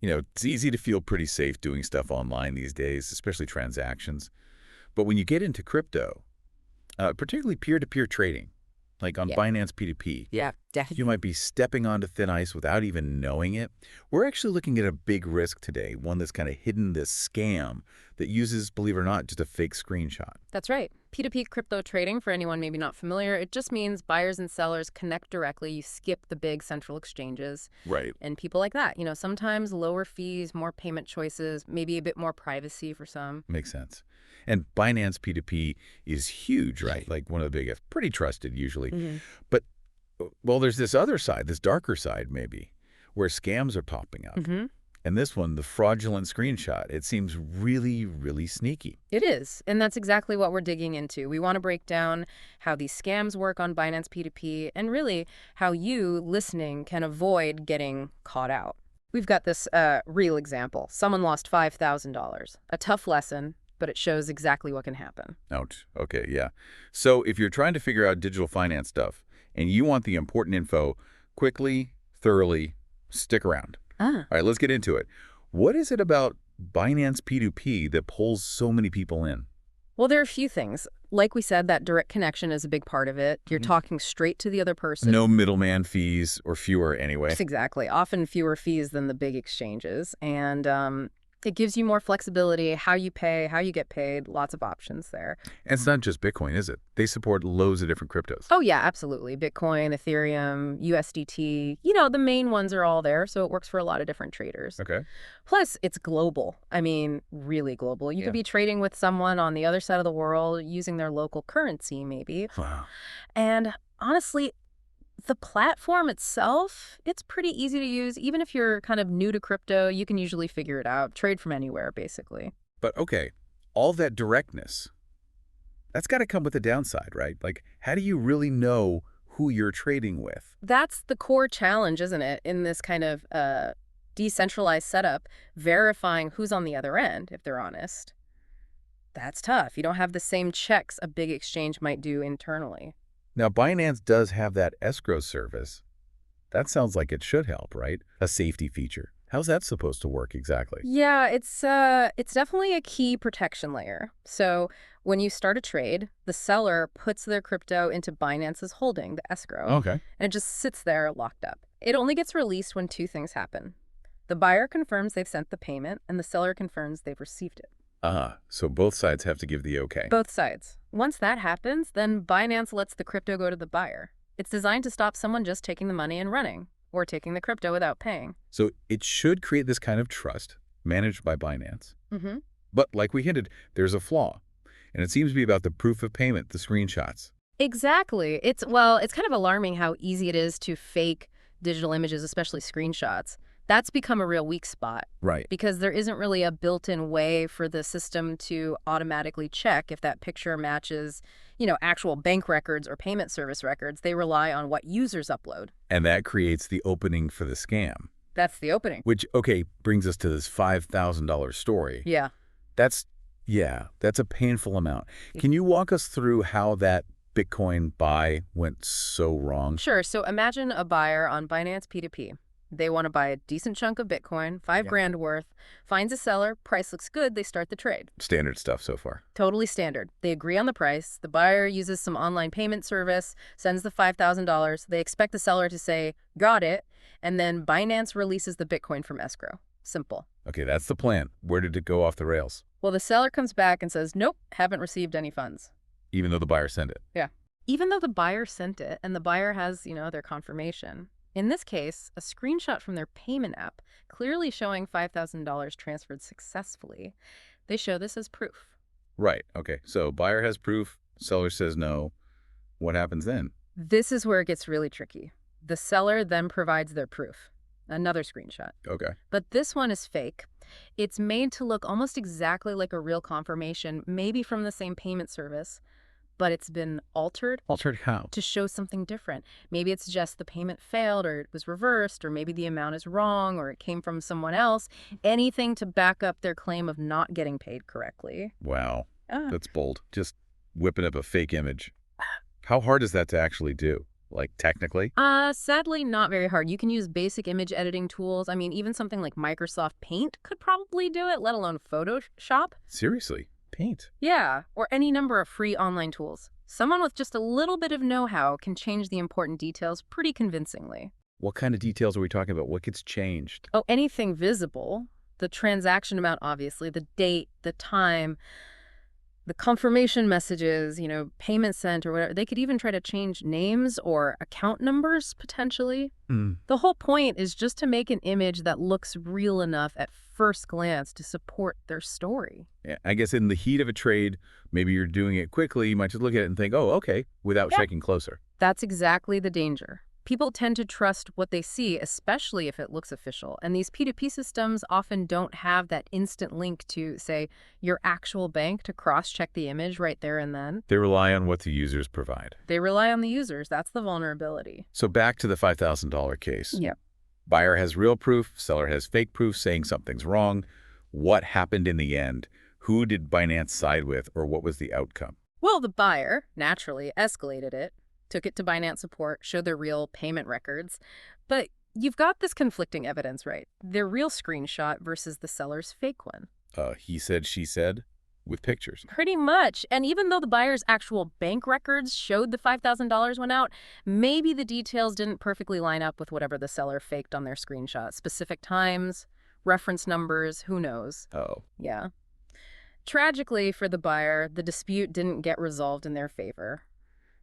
It's easy to feel pretty safe doing stuff online these days, especially transactions. But when you get into crypto, particularly peer-to-peer trading, like on Yeah. Binance P2P, Yeah, you definitely. might be stepping onto thin ice without even knowing it. We're actually looking at a big risk today, one that's kind of hidden this scam that uses, believe it or not, just a fake screenshot. That's right. P2P crypto trading, for anyone maybe not familiar, it just means buyers and sellers connect directly. You skip the big central exchanges Right. and people like that. Sometimes lower fees, more payment choices, maybe a bit more privacy for some. Makes sense. And Binance P2P is huge, right? Like one of the biggest, pretty trusted usually. Hmm. But, well, there's this other side, this darker side maybe, where scams are popping up. Hmm. And this one, the fraudulent screenshot, it seems really, really sneaky. It is. And that's exactly what we're digging into. We want to break down how these scams work on Binance P2P and really how you, listening, can avoid getting caught out. We've got this real example. Someone lost $5,000. A tough lesson, but it shows exactly what can happen. Ouch. Okay, yeah. So if you're trying to figure out digital finance stuff and you want the important info quickly, thoroughly, stick around. Ah. All right, let's get into it. What is it about Binance P2P that pulls so many people in? Well, there are a few things. Like we said, that direct connection is a big part of it. You're Mhm. talking straight to the other person. No middleman fees, or fewer anyway. Exactly. Often fewer fees than the big exchanges. And it gives you more flexibility, how you pay, how you get paid, lots of options there. And it's not just Bitcoin, is it? They support loads of different cryptos. Oh, yeah, absolutely. Bitcoin, Ethereum, USDT, the main ones are all there. So it works for a lot of different traders. Okay. Plus, it's global. I mean, really global. You Yeah. could be trading with someone on the other side of the world using their local currency, maybe. Wow. And honestly, the platform itself, it's pretty easy to use. Even if you're kind of new to crypto, you can usually figure it out. Trade from anywhere, basically. But okay, all that directness, that's got to come with a downside, right? Like, how do you really know who you're trading with? That's the core challenge, isn't it, in this kind of decentralized setup, verifying who's on the other end, if they're honest. That's tough. You don't have the same checks a big exchange might do internally. Now, Binance does have that escrow service. That sounds like it should help, right? A safety feature. How's that supposed to work exactly? Yeah, it's definitely a key protection layer. So when you start a trade, the seller puts their crypto into Binance's holding, the escrow, Okay. and it just sits there locked up. It only gets released when two things happen. The buyer confirms they've sent the payment, and the seller confirms they've received it. So both sides have to give the okay. Both sides. Once that happens, then Binance lets the crypto go to the buyer. It's designed to stop someone just taking the money and running, or taking the crypto without paying. So it should create this kind of trust managed by Binance. Mm-hmm. But like we hinted, there's a flaw. And it seems to be about the proof of payment, the screenshots. Exactly. It's kind of alarming how easy it is to fake digital images, especially screenshots. That's become a real weak spot Right. because there isn't really a built-in way for the system to automatically check if that picture matches, actual bank records or payment service records. They rely on what users upload. And that creates the opening for the scam. That's the opening. Which, okay, brings us to this $5,000 story. Yeah. That's a painful amount. Can you walk us through how that Bitcoin buy went so wrong? Sure. So imagine a buyer on Binance P2P. They want to buy a decent chunk of Bitcoin, 5 grand worth, finds a seller, price looks good, they start the trade. Standard stuff so far. Totally standard. They agree on the price. The buyer uses some online payment service, sends the $5,000. They expect the seller to say, got it, and then Binance releases the Bitcoin from escrow. Simple. Okay, that's the plan. Where did it go off the rails? Well, the seller comes back and says, nope, haven't received any funds. Even though the buyer sent it. Yeah. Even though the buyer sent it and the buyer has, their confirmation. In this case, a screenshot from their payment app clearly showing $5,000 transferred successfully. They show this as proof. Right. Okay. So buyer has proof. Seller says no. What happens then? This is where it gets really tricky. The seller then provides their proof. Another screenshot. Okay. But this one is fake. It's made to look almost exactly like a real confirmation, maybe from the same payment service, but it's been altered Altered how? to show something different. Maybe it's just the payment failed, or it was reversed, or maybe the amount is wrong, or it came from someone else. Anything to back up their claim of not getting paid correctly. Wow. Ah. That's bold. Just whipping up a fake image. How hard is that to actually do? like technically? Sadly, not very hard. You can use basic image editing tools. I mean, even something like Microsoft Paint could probably do it, let alone Photoshop. Seriously? Paint? Yeah, or any number of free online tools. Someone with just a little bit of know-how can change the important details pretty convincingly. What kind of details are we talking about? What gets changed? Oh, anything visible. The transaction amount, obviously, the date, the time, the confirmation messages, payment sent or whatever. They could even try to change names or account numbers, potentially. Hmm. The whole point is just to make an image that looks real enough at first glance to support their story. Yeah, I guess in the heat of a trade, maybe you're doing it quickly, you might just look at it and think, oh, okay, without Yeah. checking closer. That's exactly the danger. People tend to trust what they see, especially if it looks official. And these P2P systems often don't have that instant link to, say, your actual bank to cross-check the image right there and then. They rely on what the users provide. They rely on the users. That's the vulnerability. So back to the $5,000 case. Yeah. Buyer has real proof, seller has fake proof saying something's wrong. What happened in the end? Who did Binance side with, or what was the outcome? Well, the buyer, naturally, escalated it, took it to Binance support, showed their real payment records. But you've got this conflicting evidence, right? Their real screenshot versus the seller's fake one. He said, she said, with pictures. Pretty much. And even though the buyer's actual bank records showed the $5,000 went out, maybe the details didn't perfectly line up with whatever the seller faked on their screenshot. Specific times, reference numbers, who knows? Oh. Yeah. Tragically for the buyer, the dispute didn't get resolved in their favor.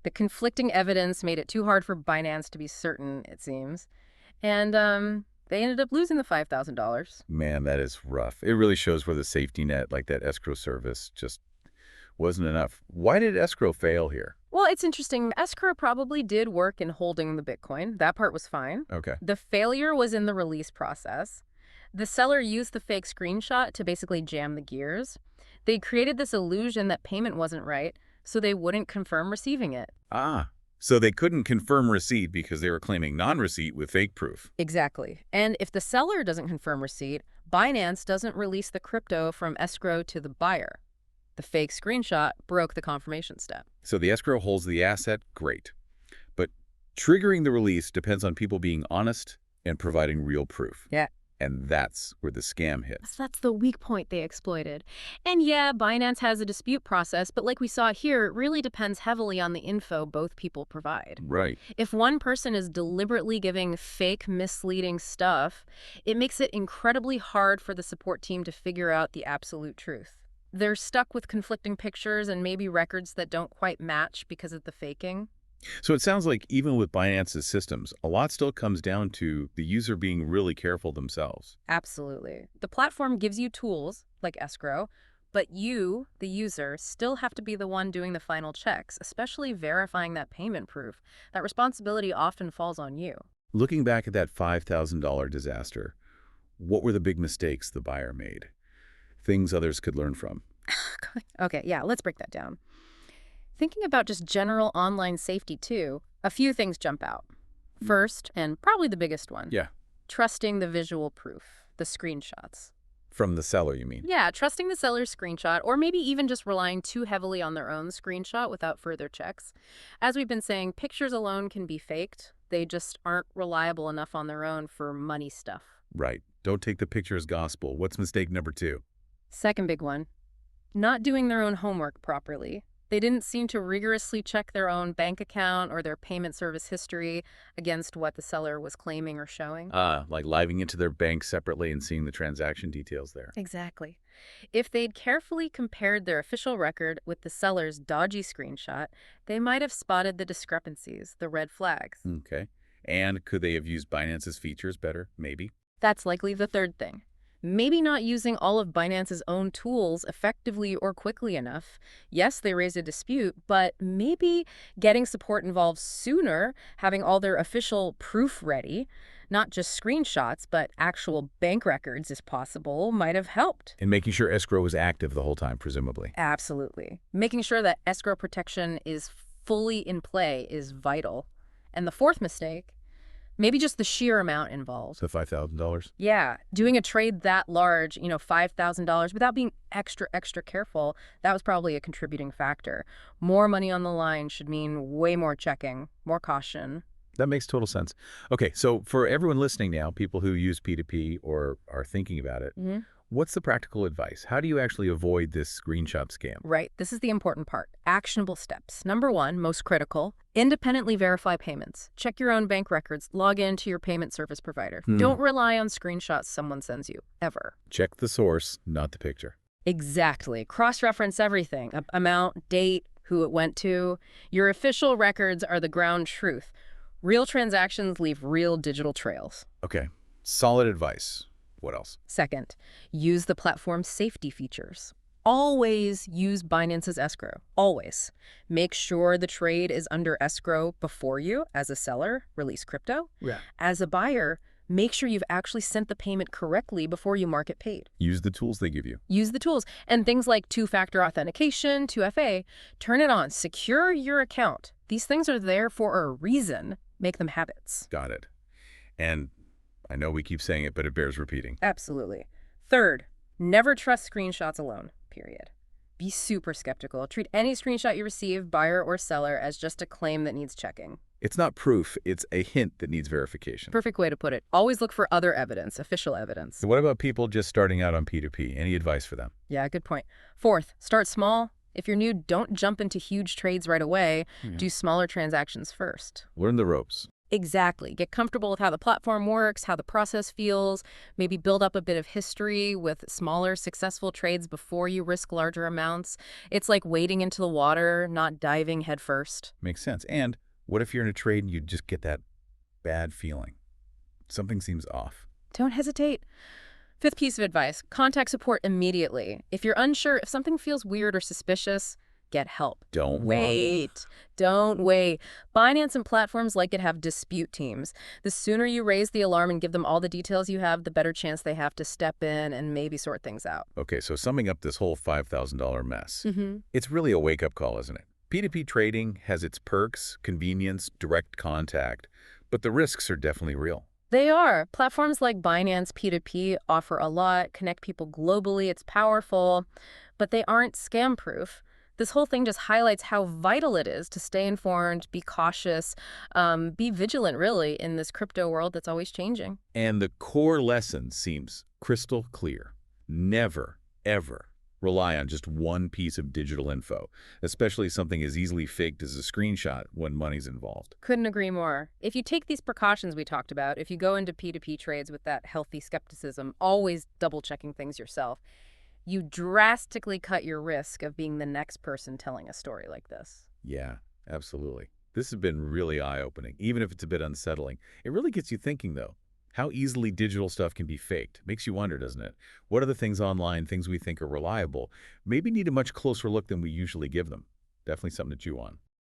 The conflicting evidence made it too hard for Binance to be certain, it seems. And they ended up losing the $5,000. Man, that is rough. It really shows where the safety net, like that escrow service, just wasn't enough. Why did escrow fail here? Well, it's interesting. Escrow probably did work in holding the Bitcoin. That part was fine. Okay. The failure was in the release process. The seller used the fake screenshot to basically jam the gears. They created this illusion that payment wasn't right, so they wouldn't confirm receiving it. Ah, so they couldn't confirm receipt because they were claiming non-receipt with fake proof. Exactly. And if the seller doesn't confirm receipt, Binance doesn't release the crypto from escrow to the buyer. The fake screenshot broke the confirmation step. So the escrow holds the asset, great. But triggering the release depends on people being honest and providing real proof. Yeah. And that's where the scam hits. That's the weak point they exploited. And yeah, Binance has a dispute process, but like we saw here, it really depends heavily on the info both people provide. Right. If one person is deliberately giving fake, misleading stuff, it makes it incredibly hard for the support team to figure out the absolute truth. They're stuck with conflicting pictures and maybe records that don't quite match because of the faking. So it sounds like even with Binance's systems, a lot still comes down to the user being really careful themselves. Absolutely. The platform gives you tools, like escrow, but you, the user, still have to be the one doing the final checks, especially verifying that payment proof. That responsibility often falls on you. Looking back at that $5,000 disaster, what were the big mistakes the buyer made? Things others could learn from. Okay, yeah, let's break that down. Thinking about just general online safety, too, a few things jump out. First, and probably the biggest one. Yeah. Trusting the visual proof, the screenshots. From the seller, you mean? Yeah, trusting the seller's screenshot, or maybe even just relying too heavily on their own screenshot without further checks. As we've been saying, pictures alone can be faked. They just aren't reliable enough on their own for money stuff. Right. Don't take the picture as gospel. What's mistake number 2? Second big one, not doing their own homework properly. They didn't seem to rigorously check their own bank account or their payment service history against what the seller was claiming or showing. Like living into their bank separately and seeing the transaction details there. Exactly. If they'd carefully compared their official record with the seller's dodgy screenshot, they might have spotted the discrepancies, the red flags. Okay. And could they have used Binance's features better? Maybe. That's likely the third thing. Maybe not using all of Binance's own tools effectively or quickly enough. Yes, they raised a dispute, but maybe getting support involved sooner, having all their official proof ready, not just screenshots, but actual bank records is possible, might have helped. And making sure escrow was active the whole time, presumably. Absolutely. Making sure that escrow protection is fully in play is vital. And the fourth mistake, Maybe just the sheer amount involved. So $5,000? Yeah, doing a trade that large, $5,000 without being extra careful, that was probably a contributing factor. More money on the line should mean way more checking, more caution. That makes total sense. Okay, so for everyone listening now, people who use P2P or are thinking about it, what's the practical advice? How do you actually avoid this screenshot scam? Right, this is the important part. Actionable steps. Number one, most critical, independently verify payments. Check your own bank records. Log into your payment service provider. Don't rely on screenshots someone sends you, ever. Check the source, not the picture. Exactly. Cross-reference everything. Amount, date, who it went to. Your official records are the ground truth. Real transactions leave real digital trails. Okay, solid advice. What else? Second, use the platform's safety features. Always use Binance's escrow. Always. Make sure the trade is under escrow before you, as a seller, release crypto. Yeah. As a buyer, make sure you've actually sent the payment correctly before you mark it paid. Use the tools they give you. Use the tools. And things like two-factor authentication, 2FA, turn it on. Secure your account. These things are there for a reason. Make them habits. Got it. And I know we keep saying it, but it bears repeating. Absolutely. Third, never trust screenshots alone, period. Be super skeptical. Treat any screenshot you receive, buyer or seller, as just a claim that needs checking. It's not proof, it's a hint that needs verification. Perfect way to put it. Always look for other evidence, official evidence. So what about people just starting out on P2P? Any advice for them? Yeah, good point. Fourth, start small. If you're new, don't jump into huge trades right away. Do smaller transactions first. Learn the ropes. Exactly. Get comfortable with how the platform works, how the process feels, maybe build up a bit of history with smaller, successful trades before you risk larger amounts. It's like wading into the water, not diving headfirst. Makes sense. And what if you're in a trade and you just get that bad feeling? Something seems off. Don't hesitate. Fifth piece of advice, contact support immediately. If you're unsure, if something feels weird or suspicious, get help. Don't wait. Don't wait. Binance and platforms like it have dispute teams. The sooner you raise the alarm and give them all the details you have, the better chance they have to step in and maybe sort things out. Okay, so summing up this whole $5,000 mess, it's really a wake-up call, isn't it? P2P trading has its perks, convenience, direct contact, but the risks are definitely real. They are. Platforms like Binance P2P offer a lot, connect people globally, it's powerful, but they aren't scam-proof. This whole thing just highlights how vital it is to stay informed, be cautious, be vigilant, really, in this crypto world that's always changing. And the core lesson seems crystal clear. Never, ever rely on just one piece of digital info, especially something as easily faked as a screenshot when money's involved. Couldn't agree more. If you take these precautions we talked about, if you go into P2P trades with that healthy skepticism, always double-checking things yourself, you drastically cut your risk of being the next person telling a story like this. Yeah, absolutely. This has been really eye-opening, even if it's a bit unsettling. It really gets you thinking, though. How easily digital stuff can be faked. Makes you wonder, doesn't it? What are the things online, things we think are reliable, maybe need a much closer look than we usually give them? Definitely something to chew on.